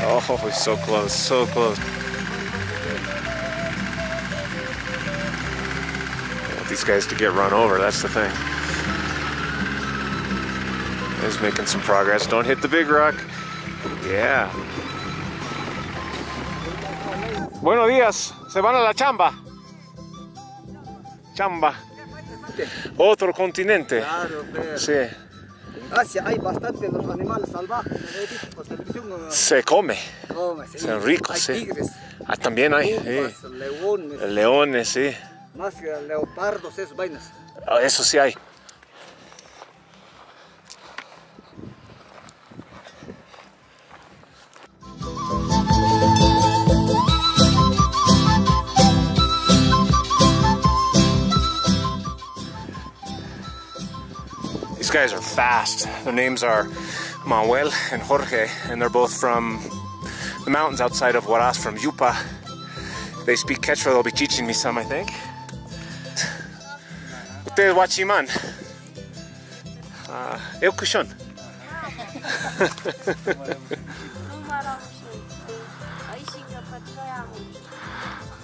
Oh, he's so close, so close. I want these guys to get run over, that's the thing. He's making some progress. Don't hit the big rock. Yeah. Buenos días. Se van a la chamba. Chamba. Otro continente. Claro, pero Sí. en Asia hay bastante los animales salvajes. Por televisión, Se come. sí. Son ricos, Hay sí. tigres, Ah, también hay. pumas, Sí. leones, Leones, sí. más que leopardos, esas vainas. Ah, eso sí hay. These guys are fast. Their names are Manuel and Jorge, and they're both from the mountains outside of Huaraz, from Yupa. They speak Quechua. They'll be teaching me some, I think. Usted es Huachiman. Eu kushon.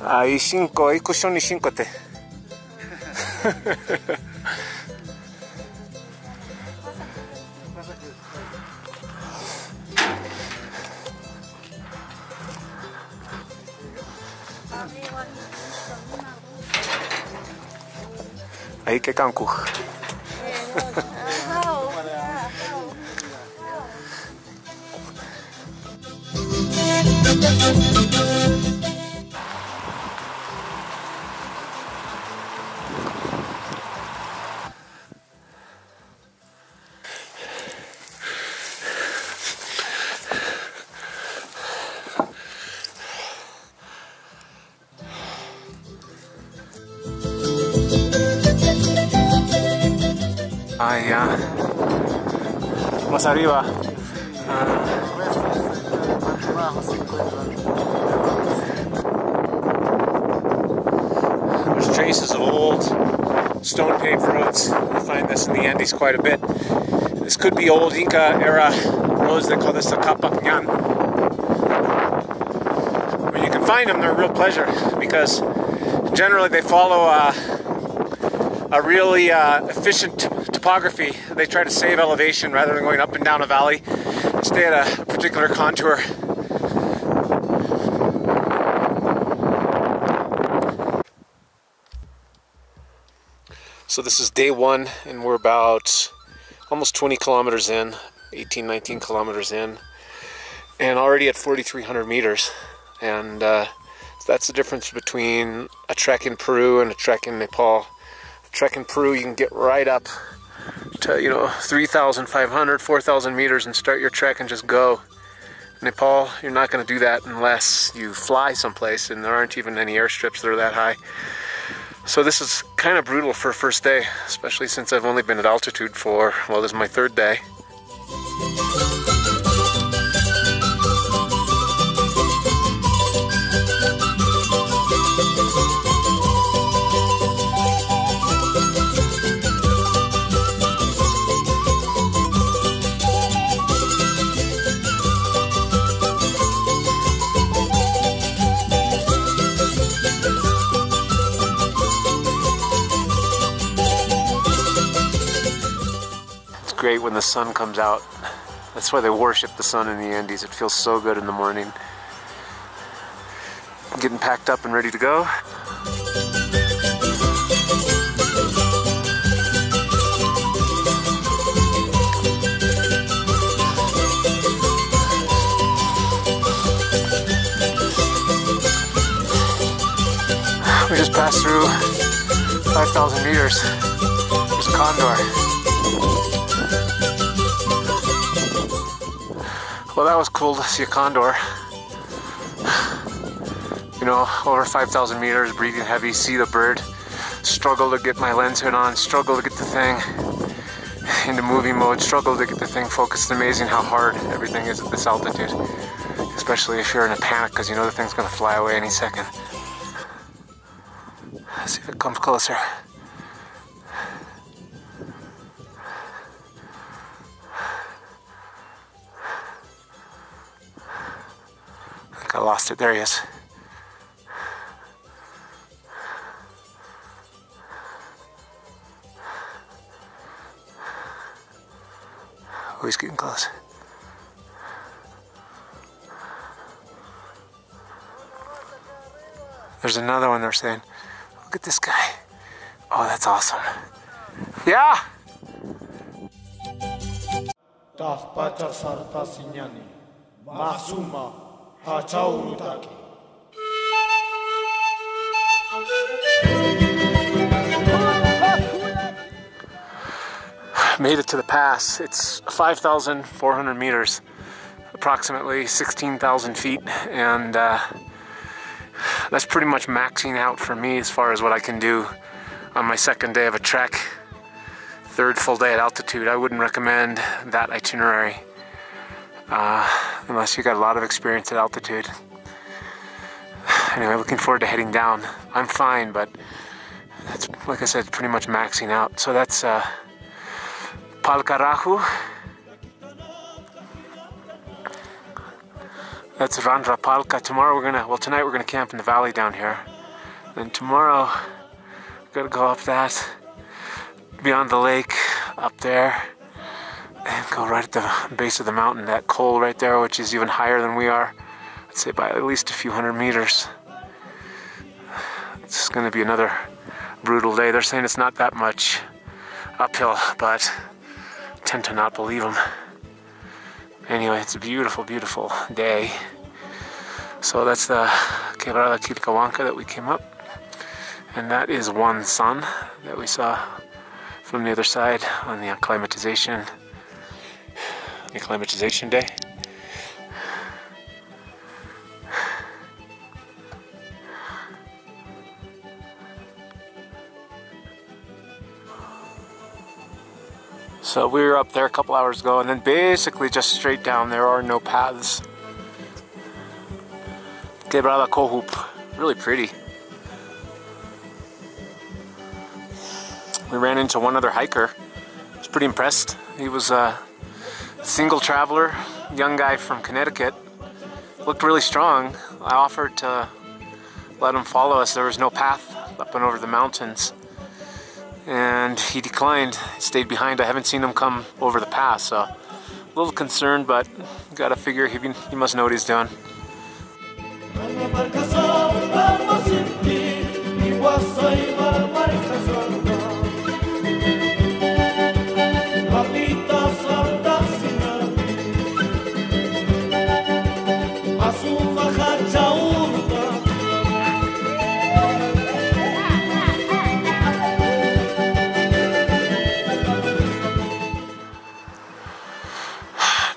Aí cinco, aí kushon y cinco te. Ahí que cancu. Allá, más arriba. There's traces of old stone paved roads. You find this in the Andes quite a bit. This could be old Inca era roads. They call this the Capacñan. When you can find them, they're a real pleasure because generally they follow a really efficient topography. They try to save elevation rather than going up and down a valley. They stay at a particular contour. So this is day one, and we're about almost 20 kilometers in, 18, 19 kilometers in, and already at 4,300 meters. And that's the difference between a trek in Peru and a trek in Nepal. Trek in Peru, you can get right up to 3,500, 4,000 meters and start your trek and just go. Nepal, you're not going to do that unless you fly someplace, and there aren't even any airstrips that are that high. So this is kind of brutal for a first day, especially since I've only been at altitude for, well, this is my third day. Great when the sun comes out. That's why they worship the sun in the Andes. It feels so good in the morning. I'm getting packed up and ready to go. We just passed through 5,000 meters. There's a condor. Well, that was cool to see a condor. You know, over 5,000 meters, breathing heavy, see the bird, struggle to get my lens hood on, struggle to get the thing into movie mode, struggle to get the thing focused. It's amazing how hard everything is at this altitude. especially if you're in a panic because you know the thing's going to fly away any second. Let's see if it comes closer. I think I lost it. There he is. Oh, he's getting close. There's another one they're saying. Look at this guy. Oh, that's awesome. Yeah! Made it to the pass. It's 5,400 meters, approximately 16,000 feet, and that's pretty much maxing out for me as far as what I can do on my second day of a trek. Third full day at altitude. I wouldn't recommend that itinerary unless you got a lot of experience at altitude. Anyway, looking forward to heading down. I'm fine, but that's, like I said, pretty much maxing out. So that's Palcarahu. That's Randra Palca. Tomorrow tonight we're gonna camp in the valley down here. Then tomorrow, we're gonna go up that, beyond the lake, up there, and go right at the base of the mountain, that col right there, which is even higher than we are. I'd say by at least a few hundred meters. It's gonna be another brutal day. They're saying it's not that much uphill, but I tend to not believe them. Anyway, it's a beautiful, beautiful day. So that's the Cordillera Blanca that we came up. And that is one sun that we saw from the other side on the acclimatization day. So we were up there a couple hours ago, and then basically just straight down. There are no paths. Quebrada Cojup, really pretty. We ran into one other hiker. I was pretty impressed. He was a single traveler, young guy from Connecticut. Looked really strong. I offered to let him follow us. There was no path up and over the mountains. And he declined, stayed behind. I haven't seen him come over the pass, so a little concerned, but gotta figure he must know what he's doing.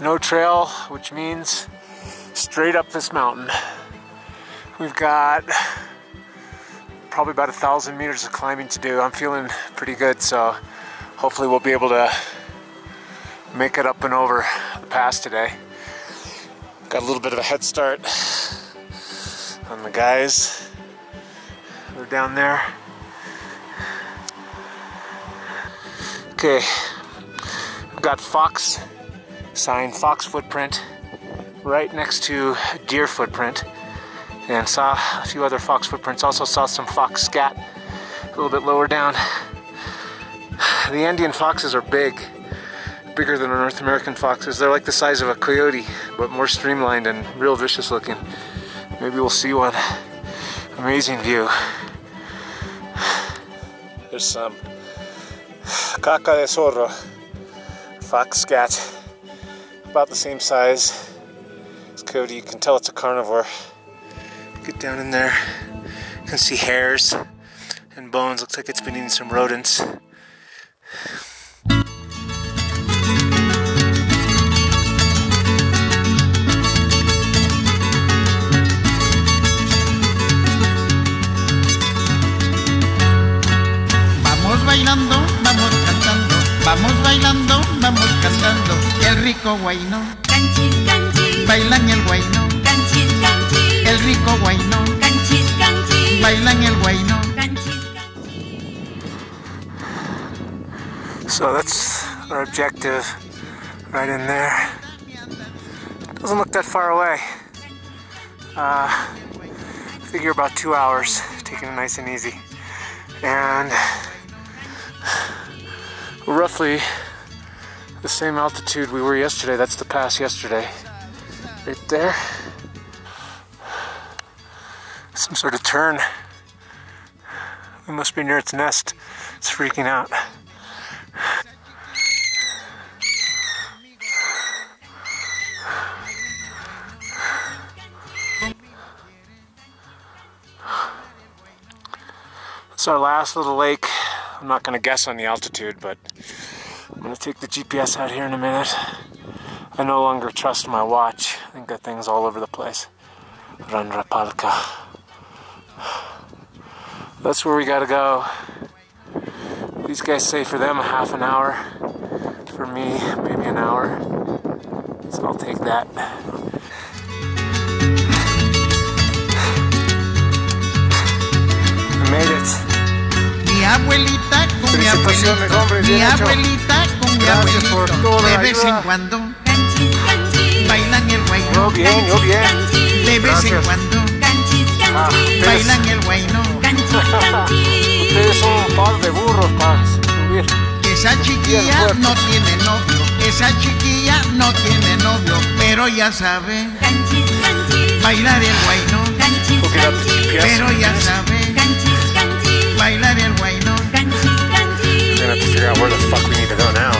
No trail, which means straight up this mountain. We've got probably about 1,000 meters of climbing to do. I'm feeling pretty good, so hopefully we'll be able to make it up and over the pass today. Got a little bit of a head start on the guys. They're down there. Okay, we've got fox sign, fox footprint right next to deer footprint, and saw a few other fox footprints. Also saw some fox scat a little bit lower down. The Andean foxes are bigger than our North American foxes. They're like the size of a coyote, but more streamlined and real vicious looking. Maybe we'll see one. Amazing view. There's some caca de zorro, fox scat. About the same size as coyote. You can tell it's a carnivore. Get down in there. You can see hairs and bones. Looks like it's been eating some rodents. Vamos bailando, vamos cantando. Vamos bailando, vamos cantando. El rico guayno, Canchis, canchis, bailan el guayno, canchis. rico guayno. Canchis, canchis. Bailan el guayno. Canchis, So that's our objective right in there. Doesn't look that far away. Figure about 2 hours, taking it nice and easy. And roughly the same altitude we were yesterday. That's the pass yesterday. Right there. Some sort of tern. We must be near its nest. It's freaking out. It's our last little lake. I'm not going to guess on the altitude, but I'm going to take the GPS out here in a minute. I no longer trust my watch. I think that thing's all over the place. Randrapalka. That's where we got to go. These guys say for them a half an hour. For me, maybe an hour. So I'll take that. I made it. Mi abuelita con mi Felicitaciones, abuelito. hombre, Mi bien hecho. abuelita con mi Gracias por abuelito. toda la De vez ayuda. en cuando canchis, canchis. bailan el Yo guayno. bien, yo bien. De vez en Gracias. cuando Canchis, canchis. bailan el guayno. Canchis, canchis. Ustedes son un par de burros para subir. Esa chiquilla no tiene novio. Esa chiquilla no tiene novio. Pero ya sabe Canchis, canchis. bailar el guayno. Canchis, Look it up, the canchis. GPS. Pero ya sabe Canchis, canchis. bailar el guayno. Canchis, We're canchis. gonna have to figure out where the fuck we need to go now.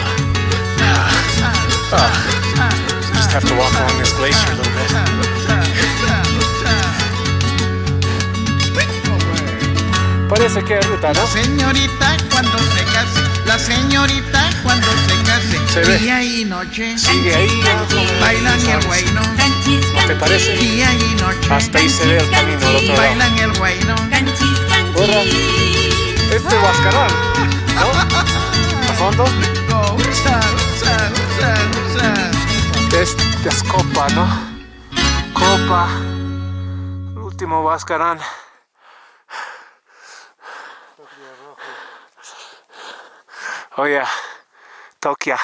Just have to walk along this glacier a little bit. Parece que hay ruta, ¿no? Señorita cuando se case, la señorita cuando se case, Se ve. día y noche, Sigue ahí. bailan el guayno, Canchis, ¿No te parece? día y noche, Hasta ahí se ve el camino al otro lado. bailan el guayno. canchis, Borra. canchis. Este Huascarán, ¿no? A fondo. Este es Copa, ¿no? Copa. El último Huascarán. Oh yeah, Tokyo.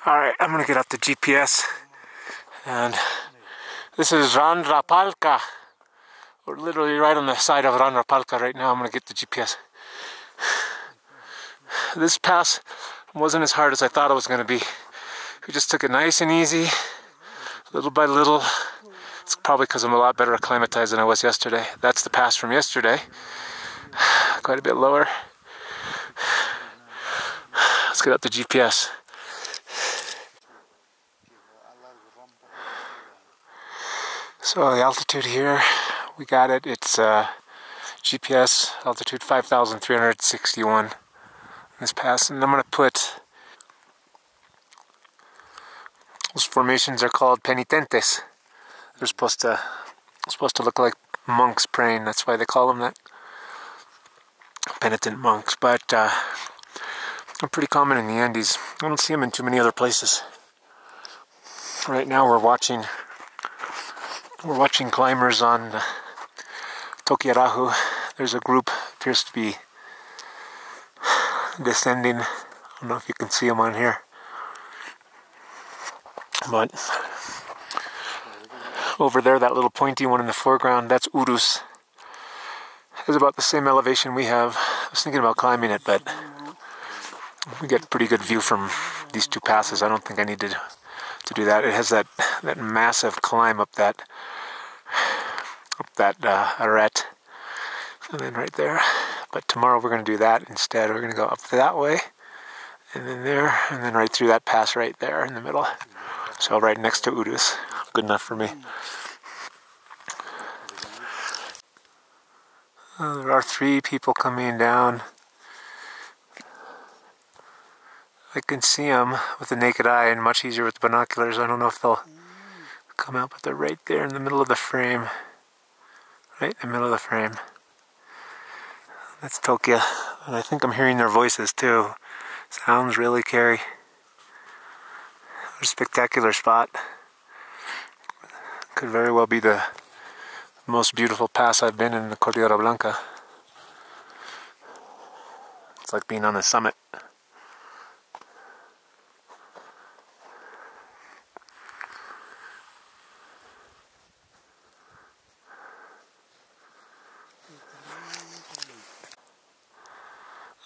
Alright, I'm gonna get out the GPS. And this is Randrapalka. We're literally right on the side of Randrapalka right now. I'm gonna get the GPS. This pass wasn't as hard as I thought it was gonna be. We just took it nice and easy, little by little. It's probably because I'm a lot better acclimatized than I was yesterday. That's the pass from yesterday. Quite a bit lower. Let's get out the GPS. So the altitude here, we got it. It's GPS altitude 5,361. This pass, and I'm gonna put. Those formations are called penitentes. They're supposed to look like monks praying. That's why they call them that. Penitent monks, but they're pretty common in the Andes. I don't see them in too many other places. Right now we're watching climbers on Tokirahu. There's a group appears to be descending. I don't know if you can see them on here, but over there, that little pointy one in the foreground, that's Huaraz. It's about the same elevation we have. I was thinking about climbing it, but we get a pretty good view from these two passes. I don't think I need to do that. It has that massive climb up that arete, and then right there. But tomorrow we're going to do that instead. We're going to go up that way, and then there, and then right through that pass right there in the middle. So right next to Huaraz. Good enough for me. There are 3 people coming down. I can see them with the naked eye and much easier with binoculars. I don't know if they'll come out, but they're right there in the middle of the frame. Right in the middle of the frame. That's Tokyo. And I think I'm hearing their voices too. Sounds really scary. What a spectacular spot. Could very well be the most beautiful pass I've been in the Cordillera Blanca. It's like being on the summit.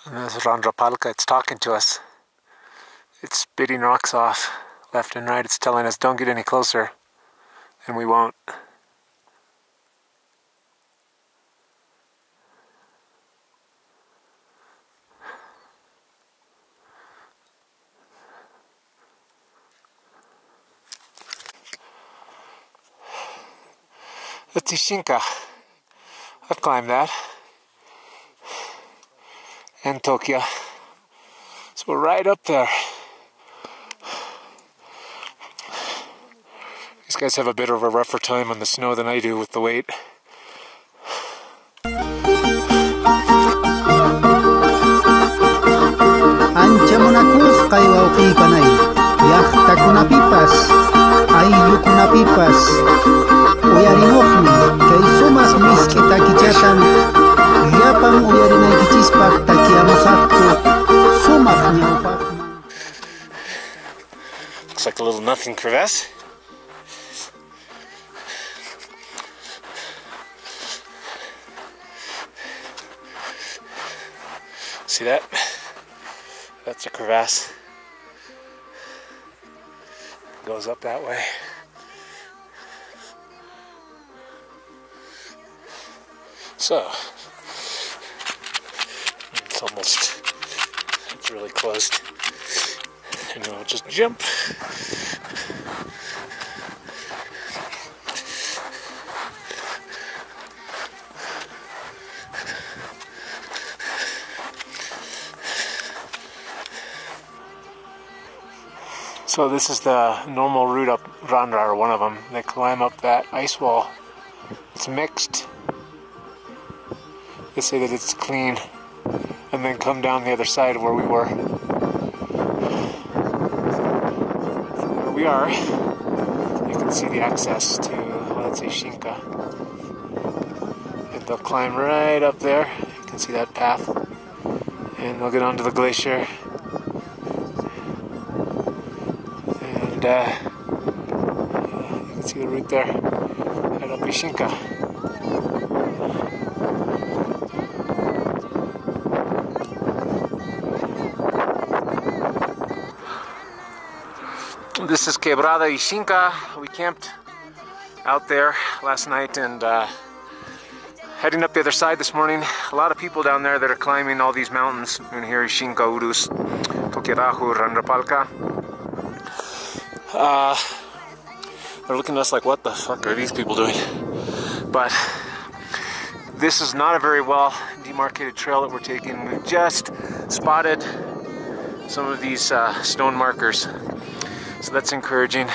And there's Randrapalka, it's talking to us. It's spitting rocks off left and right. It's telling us don't get any closer, and we won't. That's Ishinka. I've climbed that. And Tokyo. So we're right up there. These guys have a bit of a rougher time on the snow than I do with the weight. Anchamonakus kayawaukipanay. Yachtakunapipas. Ayllukunapipas. Uyarinokmi. Kay sumas miskitakichatan. Llapan uyarinaykichispaq takiamusaqku. Sumaq ñawpaqman. Looks like a little nothing crevasse. See that? That's a crevasse. It goes up that way. So, it's really closed. And we'll just jump. So this is the normal route up Randra, or one of them. They climb up that ice wall. It's mixed. They say that it's clean, and then come down the other side where we were. So there we are. You can see the access to, well, that's Ishinka. And they'll climb right up there. You can see that path. And they'll get onto the glacier. And you can see the route there. Head up Ishinka. This is Quebrada Ishinka. We camped out there last night and heading up the other side this morning. A lot of people down there that are climbing all these mountains. And here Ishinka, Urus, Tokirahu, Randrapalka. They're looking at us like, what the fuck are these people doing? But this is not a very well demarcated trail that we're taking. We've just spotted some of these stone markers. So that's encouraging.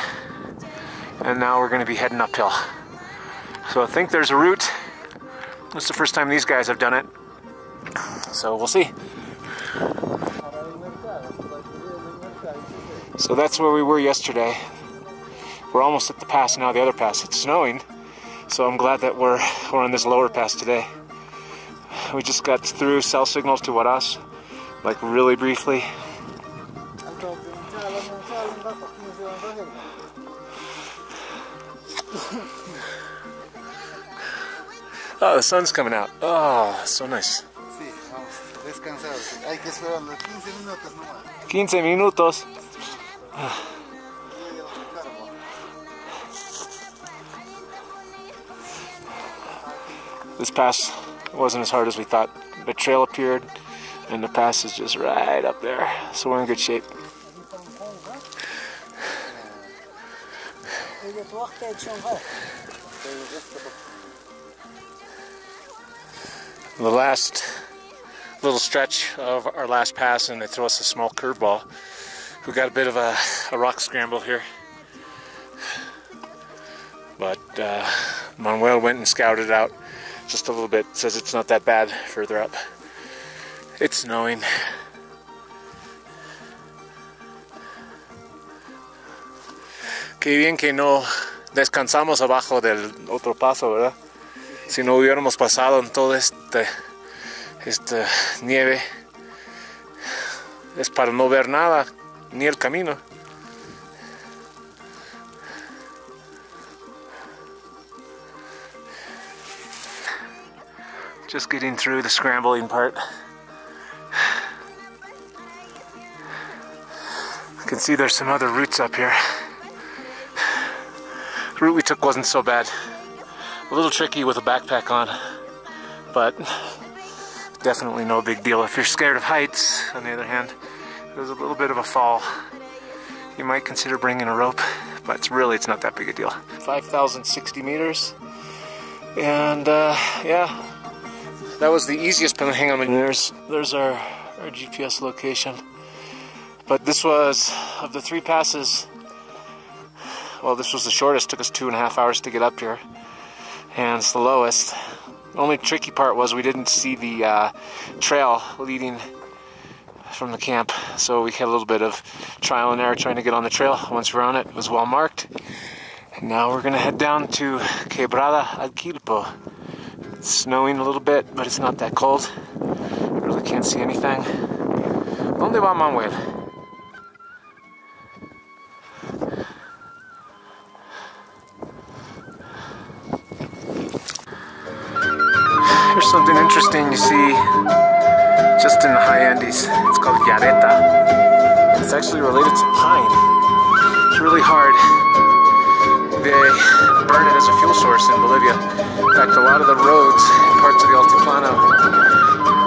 And now we're going to be heading uphill. So I think there's a route. It's the first time these guys have done it. So we'll see. So that's where we were yesterday. We're almost at the pass now, the other pass. It's snowing, so I'm glad that we're on this lower pass today. We just got through cell signals to Huaraz, like really briefly. Oh, the sun's coming out. Oh, so nice. 15 minutos. This pass wasn't as hard as we thought. The trail appeared and the pass is just right up there. So we're in good shape. The last little stretch of our last pass, and they throw us a small curveball. We got a bit of a rock scramble here. But Manuel went and scouted it out just a little bit. Says it's not that bad further up. It's snowing. Qué bien que no descansamos abajo del otro paso, ¿verdad? Si no hubiéramos pasado en todo esta nieve, es para no ver nada, ni el camino. Just getting through the scrambling part. You can see there's some other routes up here. The route we took wasn't so bad. A little tricky with a backpack on, but definitely no big deal. If you're scared of heights, on the other hand, there's a little bit of a fall. You might consider bringing a rope, but it's not that big a deal. 5,060 meters, and yeah, that was the easiest. Hang on, there's our GPS location. But this was, of the 3 passes, well, this was the shortest. Took us 2.5 hours to get up here, and it's the lowest. The only tricky part was we didn't see the trail leading from the camp, so we had a little bit of trial and error trying to get on the trail. Once we were on it, it was well marked. And now we're gonna head down to Quebrada al Quilpo. It's snowing a little bit, but it's not that cold. I really can't see anything. ¿Dónde va Manuel? Here's something interesting you see just in the high Andes. It's called yareta. It's actually related to pine. It's really hard. They burn it as a fuel source in Bolivia. In fact, a lot of the roads in parts of the Altiplano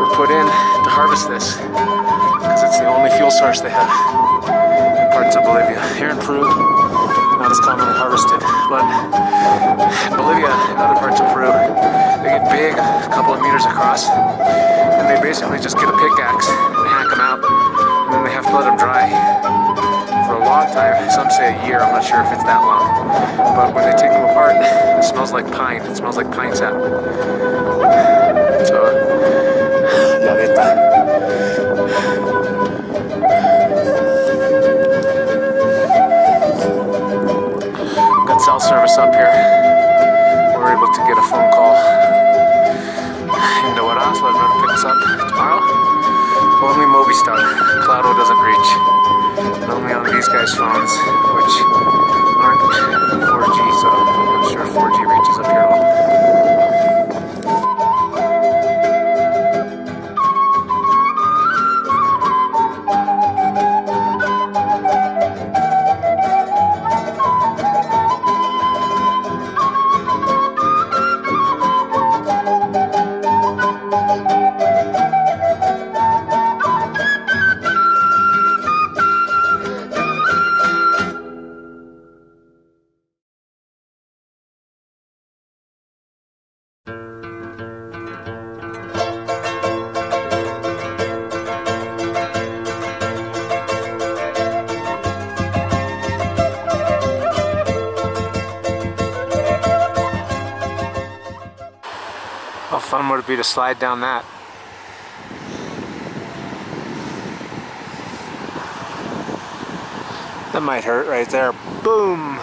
were put in to harvest this because it's the only fuel source they have in parts of Bolivia. Here in Peru, not as commonly harvested, but in Bolivia and other parts of Peru, they get big, a couple of meters across, and they basically just get a pickaxe and hack them out, and then they have to let them dry for a long time. Some say a year, I'm not sure if it's that long, but when they take them apart, it smells like pine. It smells like pine sap. So, yareta. Got cell service up here. We were able to get a phone call into Huaraz, let them know to pick us up tomorrow. Only Movistar. Claro doesn't reach. And only on these guys' phones, which aren't 4G, so I'm not sure if 4G reaches up here at all. How fun would it be to slide down that? That might hurt right there. Boom!